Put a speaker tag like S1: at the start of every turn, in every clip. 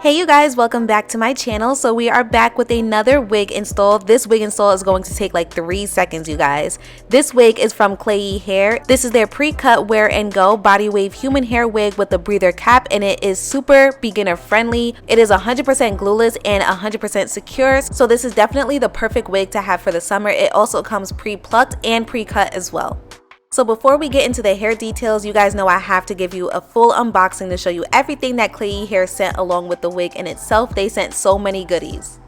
S1: Hey you guys, welcome back to my channel. So we are back with another wig install. This wig install is going to take like 3 seconds, you guys. This wig is from Klaiyi. This is their pre-cut wear and go body wave human hair wig with a breather cap, and it is super beginner friendly. It is 100% glueless and 100% secure. So this is definitely the perfect wig to have for the summer. It also comes pre-plucked and pre-cut as well. So before we get into the hair details, you guys know I have to give you a full unboxing to show you everything that Klaiyi sent along with the wig in itself. They sent so many goodies.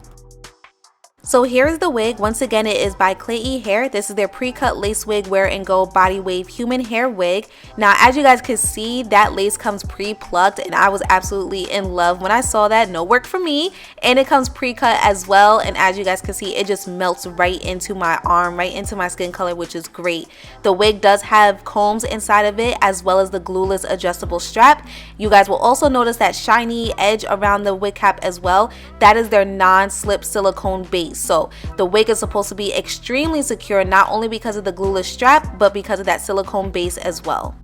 S1: So here is the wig. Once again, it is by Klaiyi. This is their pre-cut lace wig wear and go body wave human hair wig. Now, as you guys can see, that lace comes pre-plucked, and I was absolutely in love when I saw that. No work for me. And it comes pre-cut as well, and as you guys can see, it just melts right into my arm, right into my skin color, which is great. The wig does have combs inside of it, as well as the glueless adjustable strap. You guys will also notice that shiny edge around the wig cap as well. That is their non-slip silicone base. So the wig is supposed to be extremely secure, not only because of the glueless strap, but because of that silicone base as well.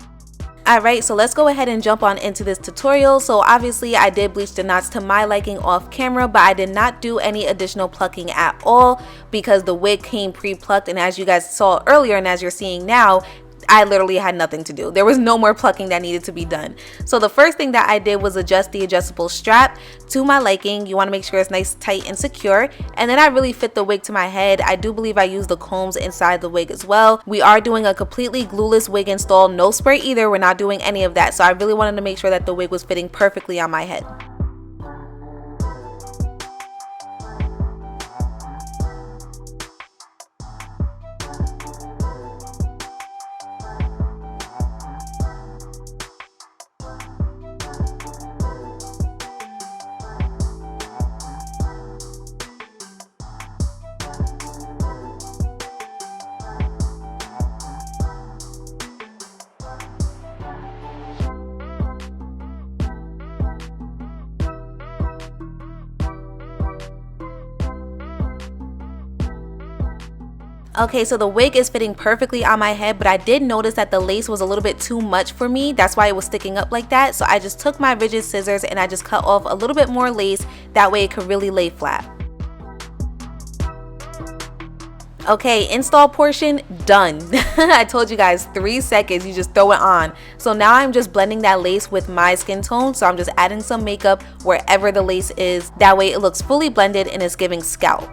S1: Alright, so let's go ahead and jump on into this tutorial. So obviously I did bleach the knots to my liking off camera, but I did not do any additional plucking at all because the wig came pre-plucked, and as you guys saw earlier and as you're seeing now, I literally had nothing to do. There was no more plucking that needed to be done. So the first thing that I did was adjust the adjustable strap to my liking. You want to make sure it's nice, tight, and secure. And then I really fit the wig to my head. I do believe I used the combs inside the wig as well. We are doing a completely glueless wig install, no spray either. We're not doing any of that. So I really wanted to make sure that the wig was fitting perfectly on my head. Okay, so the wig is fitting perfectly on my head, but I did notice that the lace was a little bit too much for me. That's why it was sticking up like that. So I just took my rigid scissors and I just cut off a little bit more lace. That way it could really lay flat. Okay, install portion done. I told you guys 3 seconds, you just throw it on. So now I'm just blending that lace with my skin tone. So I'm just adding some makeup wherever the lace is. That way it looks fully blended and it's giving scalp.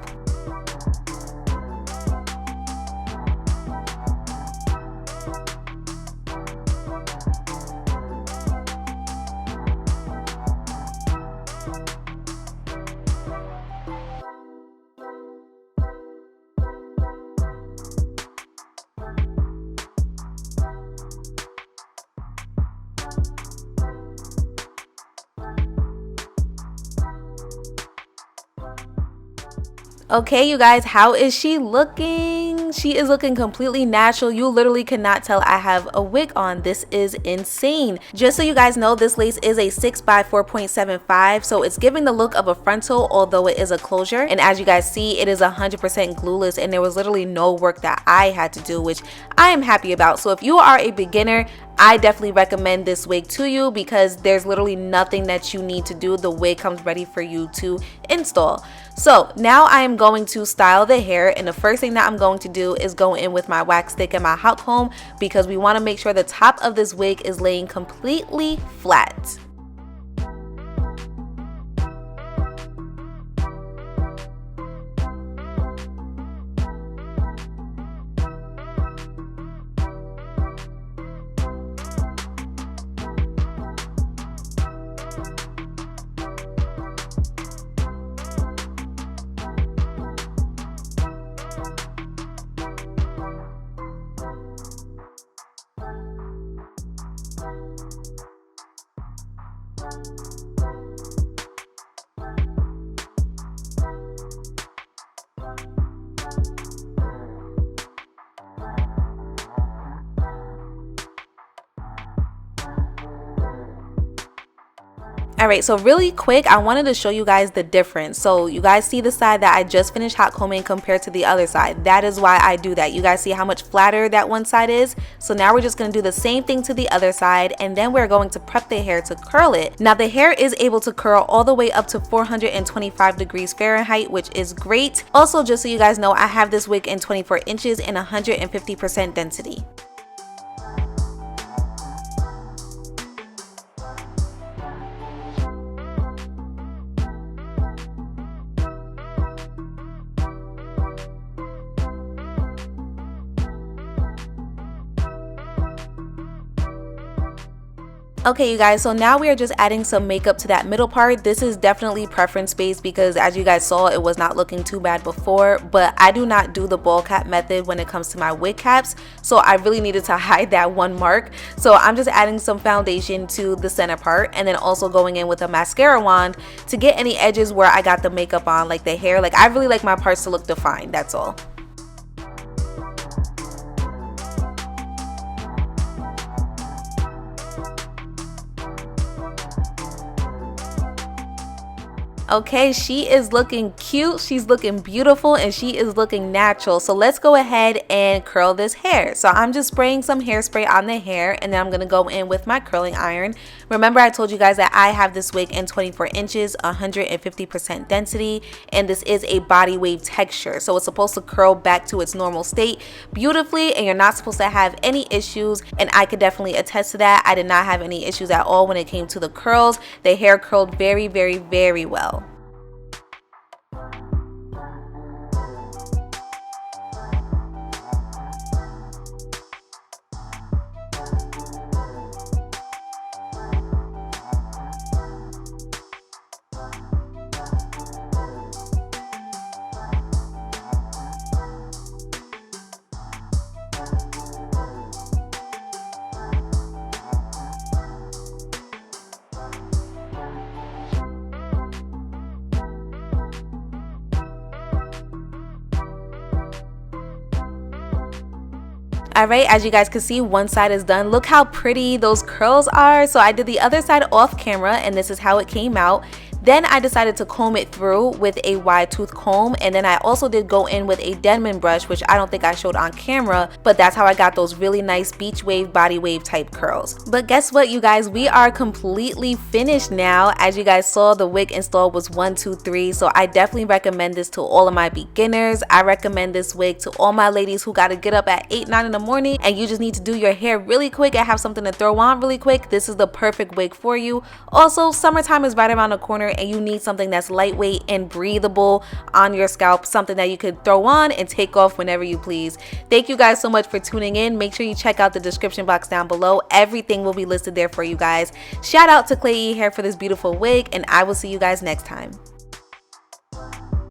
S1: Okay, you guys, how is she looking? She is looking completely natural. You literally cannot tell I have a wig on. This is insane. Just so you guys know, this lace is a 6 by 4.75, so it's giving the look of a frontal, although it is a closure. And as you guys see, it is 100% glueless, and there was literally no work that I had to do, which I am happy about. So if you are a beginner, I definitely recommend this wig to you because there's literally nothing that you need to do. The wig comes ready for you to install. So now I am going to style the hair, and the first thing that I'm going to do is go in with my wax stick and my hot comb because we want to make sure the top of this wig is laying completely flat. Alright, so really quick, I wanted to show you guys the difference. So you guys see the side that I just finished hot combing compared to the other side. That is why I do that. You guys see how much flatter that one side is? So now we're just going to do the same thing to the other side, and then we're going to prep the hair to curl it. Now the hair is able to curl all the way up to 425 degrees Fahrenheit, which is great. Also, just so you guys know, I have this wig in 24 inches and 150% density. Okay, you guys, so now we are just adding some makeup to that middle part. This is definitely preference based because as you guys saw, it was not looking too bad before, but I do not do the ball cap method when it comes to my wig caps, so I really needed to hide that one mark. So I'm just adding some foundation to the center part and then also going in with a mascara wand to get any edges where I got the makeup on, like the hair. Like, I really like my parts to look defined, that's all. Okay, she is looking cute, she's looking beautiful, and she is looking natural. So let's go ahead and curl this hair. So I'm just spraying some hairspray on the hair, and then I'm going to go in with my curling iron. Remember, I told you guys that I have this wig in 24 inches, 150% density, and this is a body wave texture. So it's supposed to curl back to its normal state beautifully, and you're not supposed to have any issues, and I could definitely attest to that. I did not have any issues at all when it came to the curls. The hair curled very, very, very well. Alright, as you guys can see, one side is done. Look how pretty those curls are. So I did the other side off camera, and this is how it came out. Then I decided to comb it through with a wide tooth comb, and then I also did go in with a Denman brush, which I don't think I showed on camera, but that's how I got those really nice beach wave, body wave type curls. But guess what, you guys, we are completely finished now. As you guys saw, the wig install was 1, 2, 3, so I definitely recommend this to all of my beginners. I recommend this wig to all my ladies who got to get up at 8, 9 in the morning and you just need to do your hair really quick and have something to throw on really quick. This is the perfect wig for you. Also, summertime is right around the corner, and you need something that's lightweight and breathable on your scalp, something that you could throw on and take off whenever you please. Thank you guys so much for tuning in. Make sure you check out the description box down below. Everything will be listed there for you guys. Shout out to Klaiyi Hair for this beautiful wig, and I will see you guys next time.